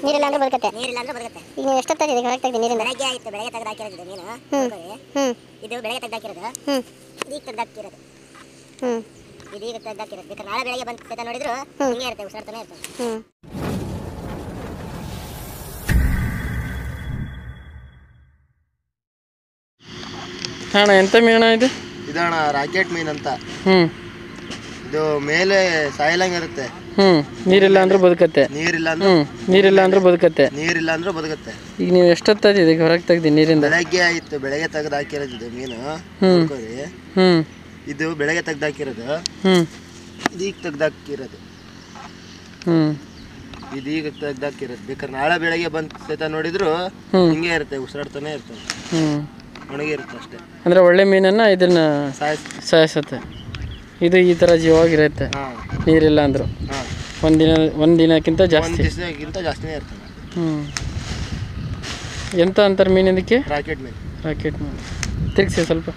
ನೀರಿಲ್ಲ ಅಂದ್ರೆ ಬದುಕತ್ತೆ. ಈಗ ನೀವು ಎಷ್ಟೊತ್ತು ತೆಗೆದು ಹೊರಗೆ ತೆಗೆದು ನೀರಿಂದ? ಬೆಳಗ್ಗೆ ಆಯಿತು, ಬೆಳಗ್ಗೆ ತೆಗೆದು ಹಾಕಿರೋದು ಮೀನು. ಇದು ಬೆಳಗ್ಗೆ ತೆಗೆದು ಹಾಕಿರೋದು, ಇದೀಗ ತೆಗೆದು ಹಾಕಿರೋದು, ಇದೀಗ ತೆಗೆದು ಹಾಕಿರೋದು. ಬೇಕಾದ್ರೆ ನಾಳೆ ಬೆಳಗ್ಗೆ ಬಂದು ಸಹಿತ ನೋಡಿದ್ರು ಹಿಂಗೆ ಇರುತ್ತೆ, ಉಸಿರಾಡ್ತಾನೆ ಇರ್ತದೆ. ಅಣ್ಣ ಎಂತ ಮೀನಣ್ಣ ಇದು? ಇದಣ್ಣ ರಾಕೆಟ್ ಮೀನ್ ಅಂತ. ಇದು ಮೇಲೆ ಸಾಯಲಂಗಿರುತ್ತೆ. ನೀರಿಲ್ಲ ಅಂದ್ರೆ ಬದುಕತ್ತೆ. ನೀರಿಲ್ಲ ಅಂದ್ರೆ ಬದುಕತ್ತೆ. ಈಗ ನೀವು ಎಷ್ಟೊತ್ತಾದ ಇದಕ್ಕೆ ಹೊರಗೆ ತೆಗ್ದಿ ನೀರಿಂದ? ಬೆಳಗ್ಗೆ ಆಯ್ತು, ಬೆಳಗ್ಗೆ ತೆಗೆದು ಹಾಕಿರೋದು ಇದು ಮೀನು. ಇದು ಬೆಳಗ್ಗೆ ತೆಗ್ದು ಹಾಕಿರೋದು, ಇದೀಗ ತೆಗ್ದು ಹಾಕಿರೋದು, ಇದೀಗ ತೆಗ್ದು ಹಾಕಿರೋದು. ಬೇಕಾದ್ರೆ ನಾಳೆ ಬೆಳಗ್ಗೆ ಬಂದು ಸಹಿತ ನೋಡಿದ್ರು ಹಿಂಗೆ ಇರುತ್ತೆ, ಉಸಿರಾಡ್ತಾನೆ ಇರ್ತದೆ, ಒಣಗಿರುತ್ತೆ ಅಷ್ಟೇ. ಅಂದ್ರೆ ಒಳ್ಳೆ ಮೀನನ್ನ ಇದನ್ನ ಸಾಯಿಸುತ್ತೆ. ಇದು ಈ ಥರ ಜೀವವಾಗಿರುತ್ತೆ ನೀರಿಲ್ಲ ಅಂದರು. ಒಂದಿನಕ್ಕಿಂತ ಜಾಸ್ತಿನೇ ಇರ್ತದೆ. ಎಂತ ಅಂತಾರೆ ಮೀನು ಇದಕ್ಕೆ? ರಾಕೆಟ್ ಮೀನು. ತಿರ್ಗಿಸಿ ಸ್ವಲ್ಪ.